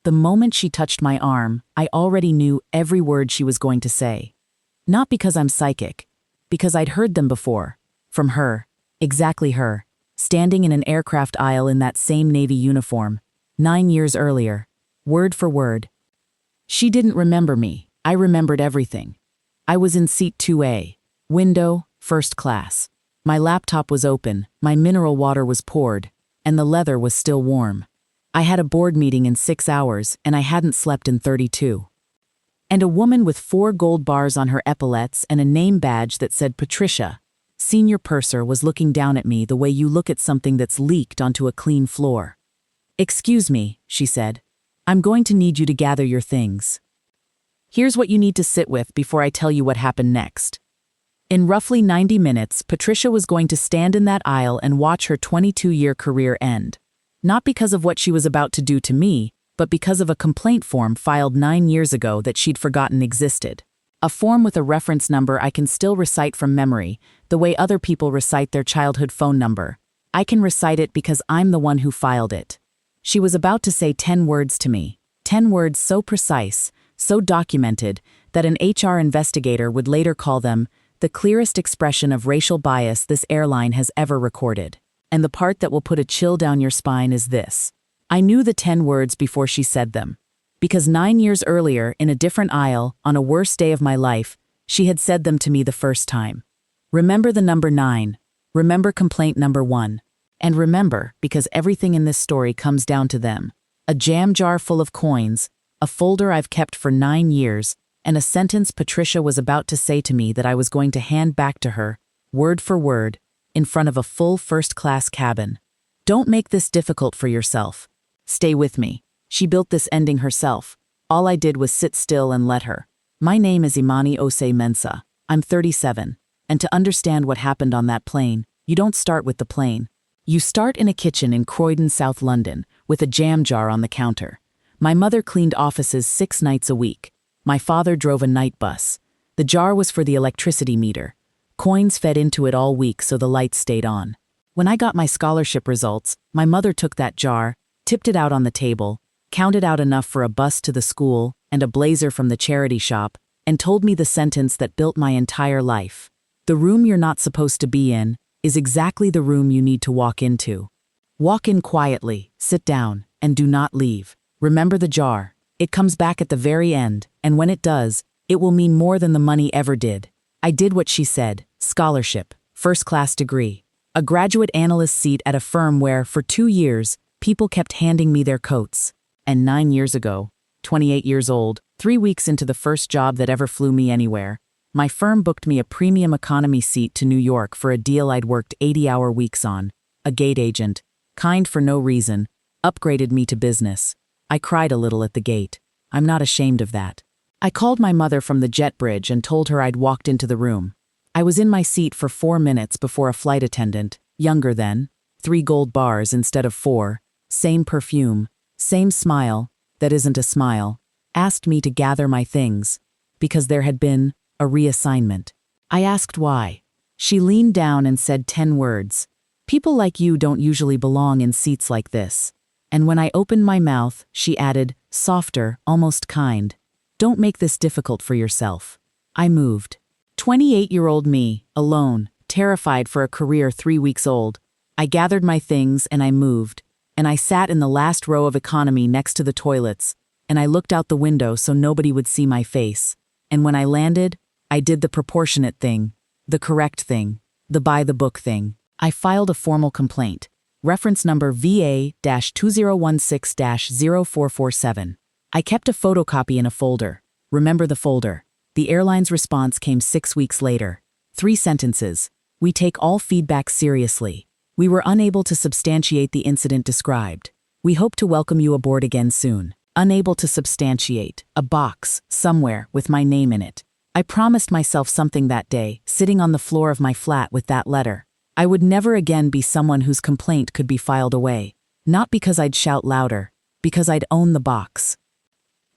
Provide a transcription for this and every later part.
The moment she touched my arm, I already knew every word she was going to say. Not because I'm psychic, because I'd heard them before. From her, exactly her, standing in an aircraft aisle in that same Navy uniform, 9 years earlier, word for word. She didn't remember me. I remembered everything. I was in seat 2A, window, first class. My laptop was open, my mineral water was poured, and the leather was still warm. I had a board meeting in 6 hours, and I hadn't slept in 32. And a woman with 4 gold bars on her epaulets and a name badge that said Patricia, senior purser, was looking down at me the way you look at something that's leaked onto a clean floor. "Excuse me," she said. "I'm going to need you to gather your things. Here's what you need to sit with before I tell you what happened next." In roughly 90 minutes, Patricia was going to stand in that aisle and watch her 22-year career end. Not because of what she was about to do to me, but because of a complaint form filed 9 years ago that she'd forgotten existed. A form with a reference number I can still recite from memory, the way other people recite their childhood phone number. I can recite it because I'm the one who filed it. She was about to say 10 words to me, 10 words so precise, so documented, that an HR investigator would later call them the clearest expression of racial bias this airline has ever recorded. And the part that will put a chill down your spine is this. I knew the 10 words before she said them. Because 9 years earlier, in a different aisle, on a worse day of my life, she had said them to me the first time. Remember the number 9. Remember complaint number 1. And remember, because everything in this story comes down to them. A jam jar full of coins, a folder I've kept for 9 years, and a sentence Patricia was about to say to me that I was going to hand back to her, word for word, in front of a full first-class cabin. Don't make this difficult for yourself. Stay with me. She built this ending herself. All I did was sit still and let her. My name is Imani Osei-Mensah. I'm 37. And to understand what happened on that plane, you don't start with the plane. You start in a kitchen in Croydon, South London, with a jam jar on the counter. My mother cleaned offices 6 nights a week. My father drove a night bus. The jar was for the electricity meter. Coins fed into it all week so the lights stayed on. When I got my scholarship results, my mother took that jar, tipped it out on the table, counted out enough for a bus to the school and a blazer from the charity shop, and told me the sentence that built my entire life. The room you're not supposed to be in is exactly the room you need to walk into. Walk in quietly, sit down, and do not leave. Remember the jar. It comes back at the very end, and when it does, it will mean more than the money ever did. I did what she said. Scholarship, first-class degree, a graduate analyst seat at a firm where, for 2 years, people kept handing me their coats. And 9 years ago, 28 years old, 3 weeks into the first job that ever flew me anywhere, my firm booked me a premium economy seat to New York for a deal I'd worked 80-hour weeks on. A gate agent, kind for no reason, upgraded me to business. I cried a little at the gate. I'm not ashamed of that. I called my mother from the jet bridge and told her I'd walked into the room. I was in my seat for 4 minutes before a flight attendant, younger then, 3 gold bars instead of 4, same perfume, same smile, that isn't a smile, asked me to gather my things, because there had been a reassignment. I asked why. She leaned down and said 10 words. People like you don't usually belong in seats like this. And when I opened my mouth, she added, softer, almost kind. Don't make this difficult for yourself. I moved. 28-year-old me, alone, terrified for a career 3 weeks old. I gathered my things and I moved. And I sat in the last row of economy next to the toilets. And I looked out the window so nobody would see my face. And when I landed, I did the proportionate thing, the correct thing, the by-the-book thing. I filed a formal complaint. Reference number VA-2016-0447. I kept a photocopy in a folder. Remember the folder. The airline's response came 6 weeks later. 3 sentences. We take all feedback seriously. We were unable to substantiate the incident described. We hope to welcome you aboard again soon. Unable to substantiate. A box, somewhere, with my name in it. I promised myself something that day, sitting on the floor of my flat with that letter. I would never again be someone whose complaint could be filed away. Not because I'd shout louder, because I'd own the box.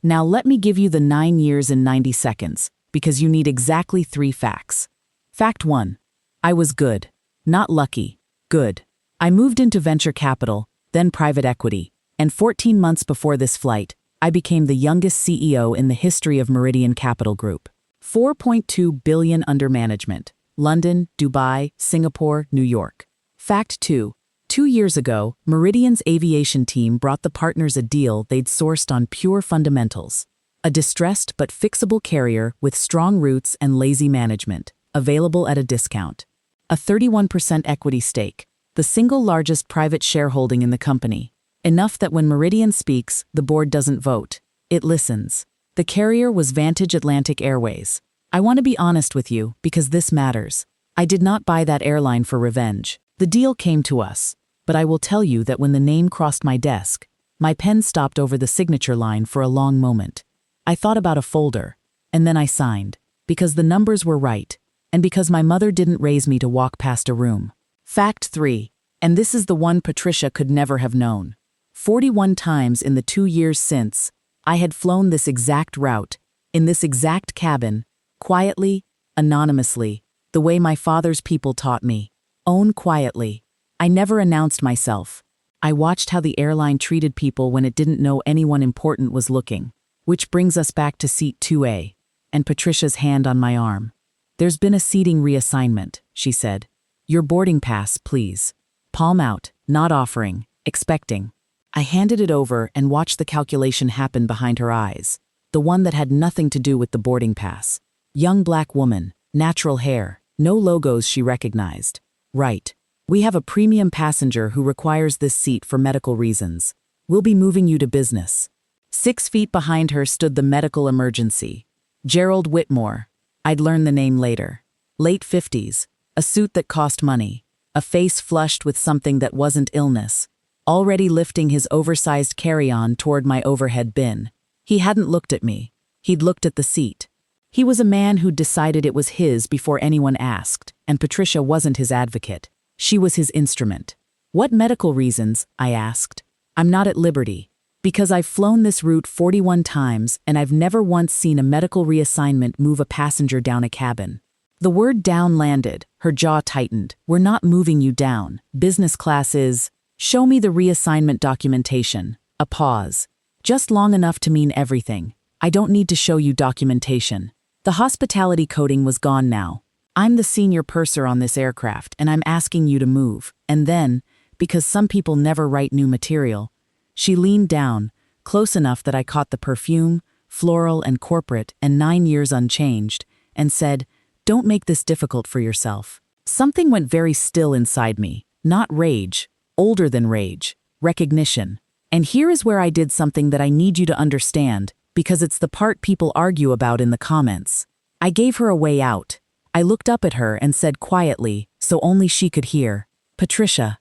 Now let me give you the 9 years in 90 seconds, because you need exactly 3 facts. Fact 1. I was good. Not lucky. Good. I moved into venture capital, then private equity, and 14 months before this flight, I became the youngest CEO in the history of Meridian Capital Group. 4.2 billion under management. London, Dubai, Singapore, New York. Fact 2. 2 years ago, Meridian's aviation team brought the partners a deal they'd sourced on pure fundamentals. A distressed but fixable carrier with strong roots and lazy management, available at a discount. A 31% equity stake, the single largest private shareholding in the company. Enough that when Meridian speaks, the board doesn't vote. It listens. The carrier was Vantage Atlantic Airways. I want to be honest with you, because this matters. I did not buy that airline for revenge. The deal came to us. But I will tell you that when the name crossed my desk, my pen stopped over the signature line for a long moment. I thought about a folder, and then I signed, because the numbers were right, and because my mother didn't raise me to walk past a room. Fact 3, and this is the one Patricia could never have known. 41 times in the 2 years since, I had flown this exact route, in this exact cabin, quietly, anonymously, the way my father's people taught me. Own quietly. I never announced myself. I watched how the airline treated people when it didn't know anyone important was looking. Which brings us back to seat 2A, and Patricia's hand on my arm. There's been a seating reassignment, she said. Your boarding pass, please. Palm out, not offering, expecting. I handed it over and watched the calculation happen behind her eyes, the one that had nothing to do with the boarding pass. Young black woman, natural hair, no logos she recognized. Right. We have a premium passenger who requires this seat for medical reasons. We'll be moving you to business. 6 feet behind her stood the medical emergency. Gerald Whitmore. I'd learn the name later. Late 50s, a suit that cost money, a face flushed with something that wasn't illness, already lifting his oversized carry-on toward my overhead bin. He hadn't looked at me. He'd looked at the seat. He was a man who'd decided it was his before anyone asked, and Patricia wasn't his advocate. She was his instrument. What medical reasons? I asked. I'm not at liberty. Because I've flown this route 41 times and I've never once seen a medical reassignment move a passenger down a cabin. The word down landed, her jaw tightened. We're not moving you down. Business class is, show me the reassignment documentation. A pause. Just long enough to mean everything. I don't need to show you documentation. The hospitality coding was gone now. I'm the senior purser on this aircraft and I'm asking you to move. And then, because some people never write new material, she leaned down, close enough that I caught the perfume, floral and corporate, and 9 years unchanged, and said, don't make this difficult for yourself. Something went very still inside me, not rage, older than rage, recognition. And here is where I did something that I need you to understand, because it's the part people argue about in the comments. I gave her a way out. I looked up at her and said quietly, so only she could hear, Patricia,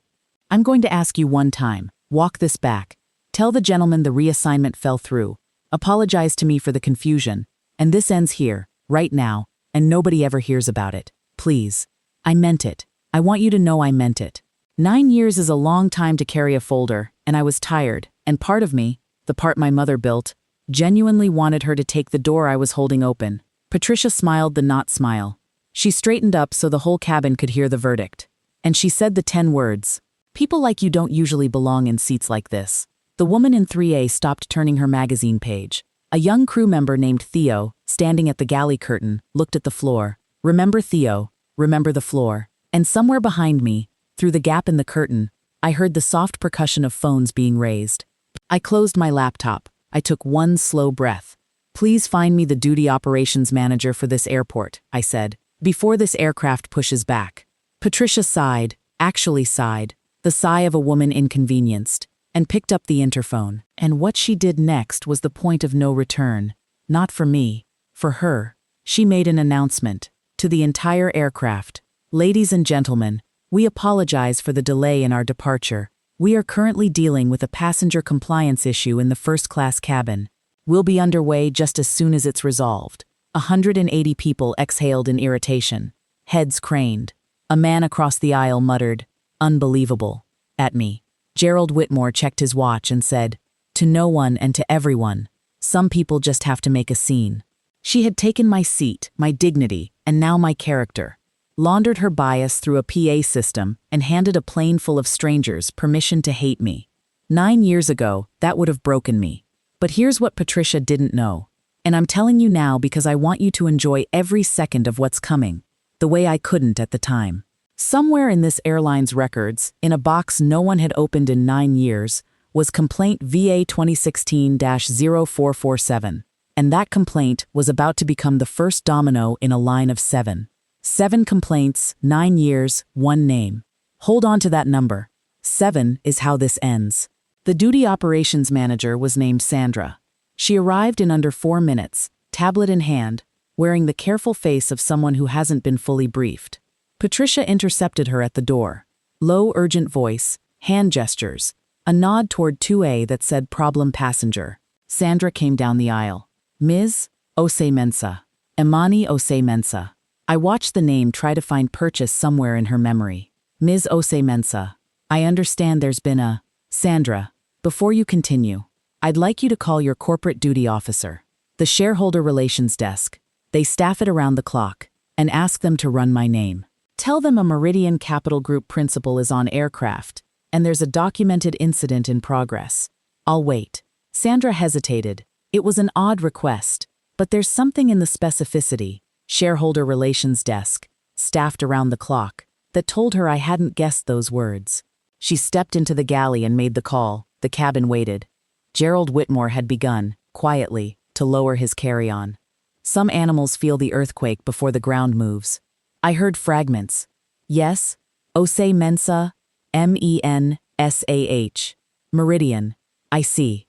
I'm going to ask you one time, walk this back. Tell the gentleman the reassignment fell through. Apologize to me for the confusion. And this ends here, right now, and nobody ever hears about it. Please. I meant it. I want you to know I meant it. 9 years is a long time to carry a folder, and I was tired, and part of me, the part my mother built, genuinely wanted her to take the door I was holding open. Patricia smiled the not smile. She straightened up so the whole cabin could hear the verdict. And she said the 10 words. People like you don't usually belong in seats like this. The woman in 3A stopped turning her magazine page. A young crew member named Theo, standing at the galley curtain, looked at the floor. Remember Theo, remember the floor. And somewhere behind me, through the gap in the curtain, I heard the soft percussion of phones being raised. I closed my laptop. I took one slow breath. Please find me the duty operations manager for this airport, I said, before this aircraft pushes back. Patricia sighed, actually sighed, the sigh of a woman inconvenienced, and picked up the interphone. And what she did next was the point of no return. Not for me, for her. She made an announcement to the entire aircraft. Ladies and gentlemen, we apologize for the delay in our departure. We are currently dealing with a passenger compliance issue in the first-class cabin. We'll be underway just as soon as it's resolved. 180 people exhaled in irritation. Heads craned. A man across the aisle muttered, "Unbelievable," at me. Gerald Whitmore checked his watch and said, "To no one and to everyone. Some people just have to make a scene." She had taken my seat, my dignity, and now my character. Laundered her bias through a PA system and handed a plane full of strangers permission to hate me. 9 years ago, that would have broken me. But here's what Patricia didn't know. And I'm telling you now because I want you to enjoy every second of what's coming, the way I couldn't at the time. Somewhere in this airline's records, in a box no one had opened in 9 years, was complaint VA 2016-0447. And that complaint was about to become the first domino in a line of 7. 7 complaints, 9 years, 1 name. Hold on to that number. 7 is how this ends. The duty operations manager was named Sandra. She arrived in under 4 minutes, tablet in hand, wearing the careful face of someone who hasn't been fully briefed. Patricia intercepted her at the door. Low, urgent voice, hand gestures, a nod toward 2A that said problem passenger. Sandra came down the aisle. Ms. Osei-Mensah. Imani Osei-Mensah. I watched the name try to find purchase somewhere in her memory. Ms. Osei-Mensah, I understand there's been a... Sandra, before you continue, I'd like you to call your corporate duty officer, the shareholder relations desk. They staff it around the clock, and ask them to run my name. Tell them a Meridian Capital Group principal is on aircraft, and there's a documented incident in progress. I'll wait. Sandra hesitated. It was an odd request, but there's something in the specificity, shareholder relations desk, staffed around the clock, that told her I hadn't guessed those words. She stepped into the galley and made the call. The cabin waited. Gerald Whitmore had begun, quietly, to lower his carry-on. Some animals feel the earthquake before the ground moves. I heard fragments. Yes, Osei-Mensah, MENSAH. Meridian. I see.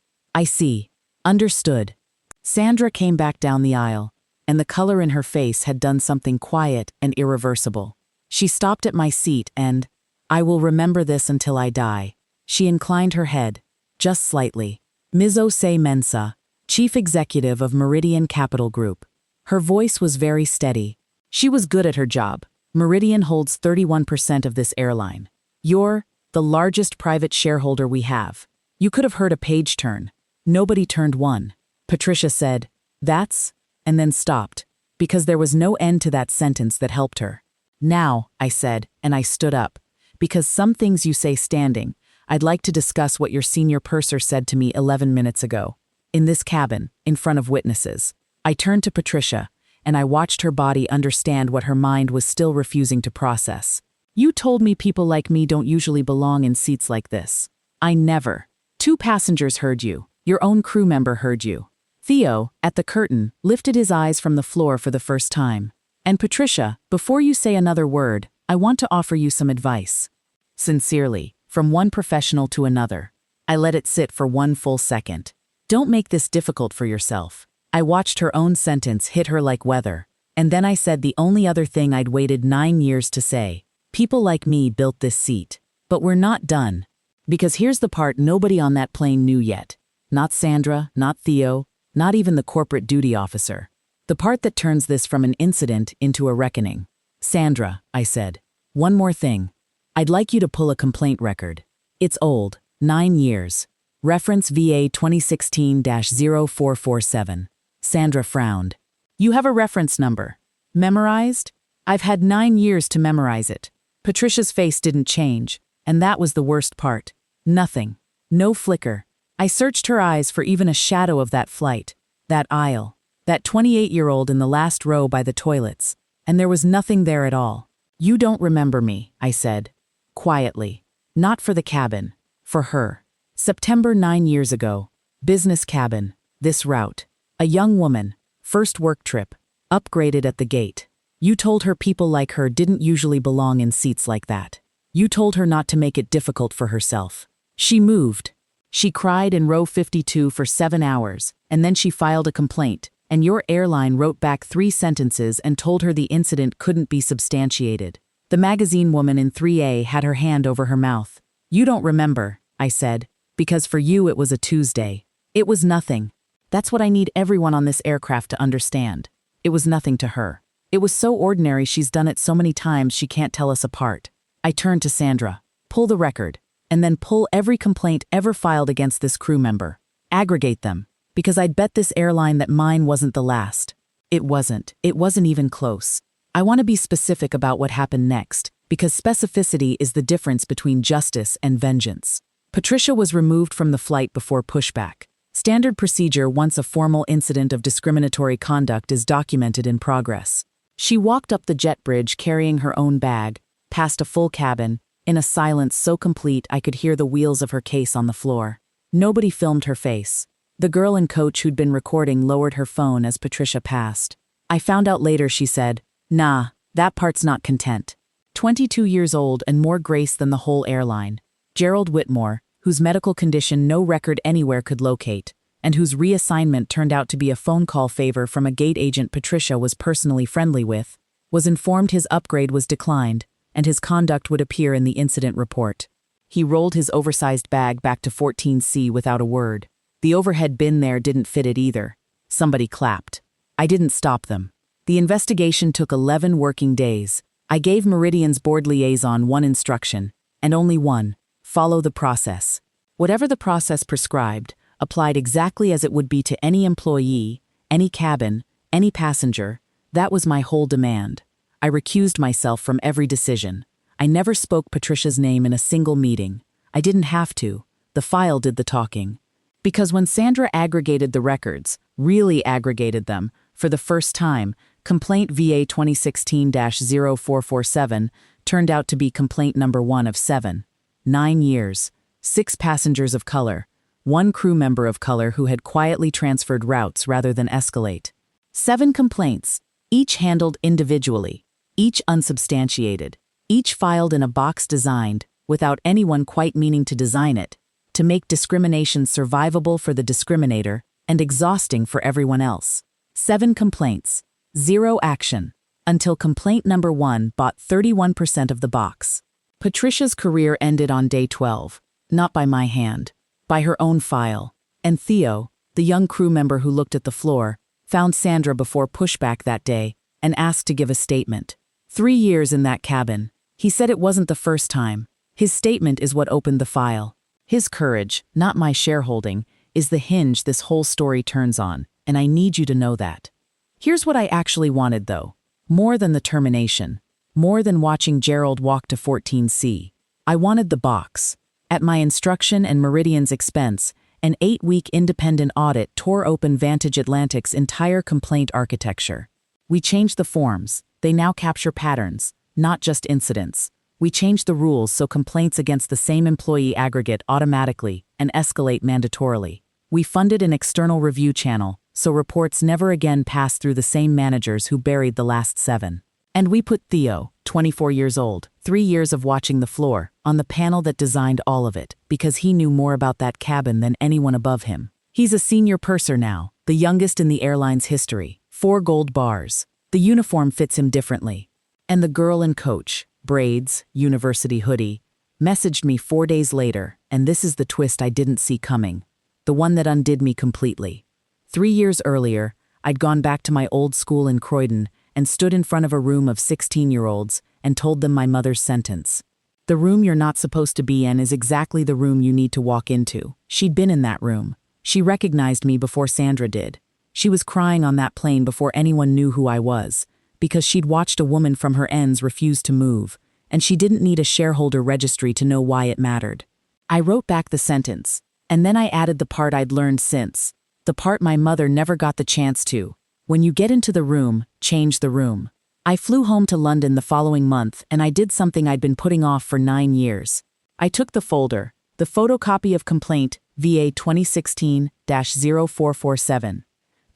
Understood. Sandra came back down the aisle, and the color in her face had done something quiet and irreversible. She stopped at my seat and, I will remember this until I die. She inclined her head, just slightly. Ms. Osei-Mensah, Chief Executive of Meridian Capital Group. Her voice was very steady. She was good at her job. Meridian holds 31% of this airline. You're the largest private shareholder we have. You could have heard a page turn. Nobody turned one. Patricia said, that's, and then stopped, because there was no end to that sentence that helped her. Now, I said, and I stood up, because some things you say standing, I'd like to discuss what your senior purser said to me 11 minutes ago. In this cabin, in front of witnesses. I turned to Patricia, and I watched her body understand what her mind was still refusing to process. You told me people like me don't usually belong in seats like this. I never. 2 passengers heard you. Your own crew member heard you. Theo, at the curtain, lifted his eyes from the floor for the first time. And Patricia, before you say another word, I want to offer you some advice. Sincerely, from one professional to another. I let it sit for 1 full second. Don't make this difficult for yourself. I watched her own sentence hit her like weather, and then I said the only other thing I'd waited 9 years to say. People like me built this seat. But we're not done. Because here's the part nobody on that plane knew yet. Not Sandra, not Theo, not even the corporate duty officer. The part that turns this from an incident into a reckoning. Sandra, I said, one more thing. I'd like you to pull a complaint record. It's old, 9 years. Reference VA 2016-0447. Sandra frowned. You have a reference number. Memorized? I've had 9 years to memorize it. Patricia's face didn't change, and that was the worst part. Nothing. No flicker. I searched her eyes for even a shadow of that flight, that aisle, that 28-year-old in the last row by the toilets, and there was nothing there at all. You don't remember me, I said, quietly. Not for the cabin, for her. September 9 years ago. Business cabin, this route. A young woman, first work trip, upgraded at the gate. You told her people like her didn't usually belong in seats like that. You told her not to make it difficult for herself. She moved. She cried in row 52 for 7 hours, and then she filed a complaint, and your airline wrote back 3 sentences and told her the incident couldn't be substantiated. The magazine woman in 3A had her hand over her mouth. You don't remember, I said, because for you it was a Tuesday. It was nothing. That's what I need everyone on this aircraft to understand. It was nothing to her. It was so ordinary she's done it so many times she can't tell us apart. I turned to Sandra. Pull the record. And then pull every complaint ever filed against this crew member. Aggregate them. Because I'd bet this airline that mine wasn't the last. It wasn't. It wasn't even close. I want to be specific about what happened next, because specificity is the difference between justice and vengeance. Patricia was removed from the flight before pushback. Standard procedure once a formal incident of discriminatory conduct is documented in progress. She walked up the jet bridge carrying her own bag, past a full cabin, in a silence so complete I could hear the wheels of her case on the floor. Nobody filmed her face. The girl and coach who'd been recording lowered her phone as Patricia passed. I found out later she said, "Nah, that part's not content." 22 years old and more grace than the whole airline. Gerald Whitmore, whose medical condition no record anywhere could locate, and whose reassignment turned out to be a phone call favor from a gate agent Patricia was personally friendly with, was informed his upgrade was declined, and his conduct would appear in the incident report. He rolled his oversized bag back to 14C without a word. The overhead bin there didn't fit it either. Somebody clapped. I didn't stop them. The investigation took 11 working days. I gave Meridian's board liaison one instruction, and only one: follow the process. Whatever the process prescribed, applied exactly as it would be to any employee, any cabin, any passenger. That was my whole demand. I recused myself from every decision. I never spoke Patricia's name in a single meeting. I didn't have to. The file did the talking. Because when Sandra aggregated the records, really aggregated them, for the first time, complaint VA 2016-0447 turned out to be complaint number 1 of 7. 9 years, 6 passengers of color, 1 crew member of color who had quietly transferred routes rather than escalate. 7 complaints, each handled individually, each unsubstantiated, each filed in a box designed, without anyone quite meaning to design it, to make discrimination survivable for the discriminator and exhausting for everyone else. 7 complaints, 0 action, until complaint number 1 bought 31% of the box. Patricia's career ended on day 12, not by my hand, by her own file. And Theo, the young crew member who looked at the floor, found Sandra before pushback that day and asked to give a statement. 3 years in that cabin. He said it wasn't the first time. His statement is what opened the file. His courage, not my shareholding, is the hinge this whole story turns on, and I need you to know that. Here's what I actually wanted, though. More than the termination. More than watching Gerald walk to 14C. I wanted the box. At my instruction and Meridian's expense, an 8-week independent audit tore open Vantage Atlantic's entire complaint architecture. We changed the forms. They now capture patterns, not just incidents. We changed the rules so complaints against the same employee aggregate automatically and escalate mandatorily. We funded an external review channel, so reports never again pass through the same managers who buried the last 7. And we put Theo, 24 years old, 3 years of watching the floor, on the panel that designed all of it, because he knew more about that cabin than anyone above him. He's a senior purser now, the youngest in the airline's history, 4 gold bars. The uniform fits him differently. And the girl and coach, braids, university hoodie, messaged me 4 days later, and this is the twist I didn't see coming. The one that undid me completely. 3 years earlier, I'd gone back to my old school in Croydon and stood in front of a room of 16-year-olds and told them my mother's sentence. The room you're not supposed to be in is exactly the room you need to walk into. She'd been in that room. She recognized me before Sandra did. She was crying on that plane before anyone knew who I was, because she'd watched a woman from her ends refuse to move, and she didn't need a shareholder registry to know why it mattered. I wrote back the sentence, and then I added the part I'd learned since, the part my mother never got the chance to. When you get into the room, change the room. I flew home to London the following month, and I did something I'd been putting off for 9 years. I took the folder, the photocopy of complaint VA 2016-0447,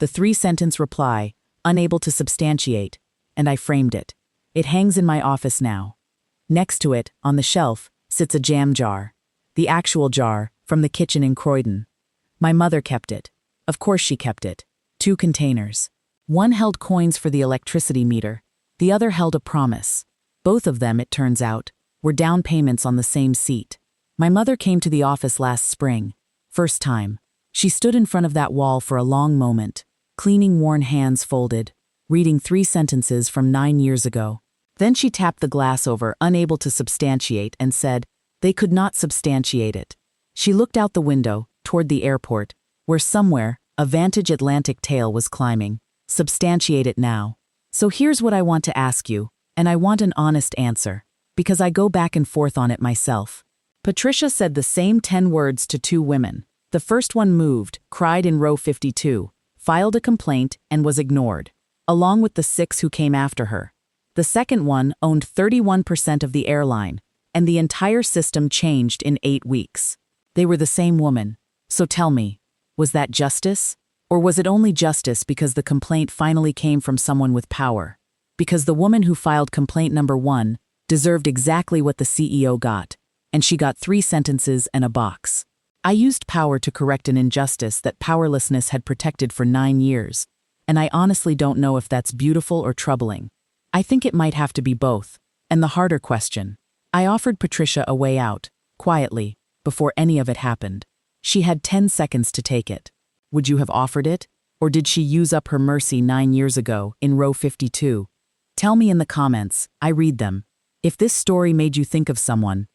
the 3-sentence reply, unable to substantiate, and I framed it. It hangs in my office now. Next to it, on the shelf, sits a jam jar. The actual jar, from the kitchen in Croydon. My mother kept it. Of course she kept it. 2 containers. One held coins for the electricity meter. The other held a promise. Both of them, it turns out, were down payments on the same seat. My mother came to the office last spring. First time. She stood in front of that wall for a long moment, cleaning worn hands folded, reading 3 sentences from 9 years ago. Then she tapped the glass over, unable to substantiate, and said, "They could not substantiate it." She looked out the window, toward the airport, where somewhere, a Vantage Atlantic tail was climbing. Substantiate it now. So here's what I want to ask you, and I want an honest answer, because I go back and forth on it myself. Patricia said the same 10 words to 2 women. The first one moved, cried in row 52, filed a complaint, and was ignored, along with the 6 who came after her. The second one owned 31% of the airline, and the entire system changed in 8 weeks. They were the same woman. So tell me, was that justice? Or was it only justice because the complaint finally came from someone with power? Because the woman who filed complaint number 1 deserved exactly what the CEO got, and she got 3 sentences and a box. I used power to correct an injustice that powerlessness had protected for 9 years, and I honestly don't know if that's beautiful or troubling. I think it might have to be both. And the harder question. I offered Patricia a way out, quietly, before any of it happened. She had 10 seconds to take it. Would you have offered it? Or did she use up her mercy 9 years ago, in row 52? Tell me in the comments, I read them. If this story made you think of someone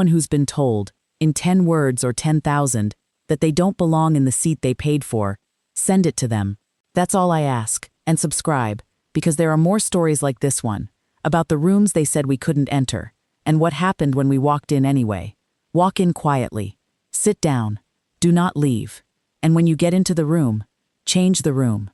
who's been told, in 10 words or 10,000, that they don't belong in the seat they paid for, send it to them. That's all I ask, and subscribe, because there are more stories like this one, about the rooms they said we couldn't enter, and what happened when we walked in anyway. Walk in quietly. Sit down. Do not leave. And when you get into the room, change the room.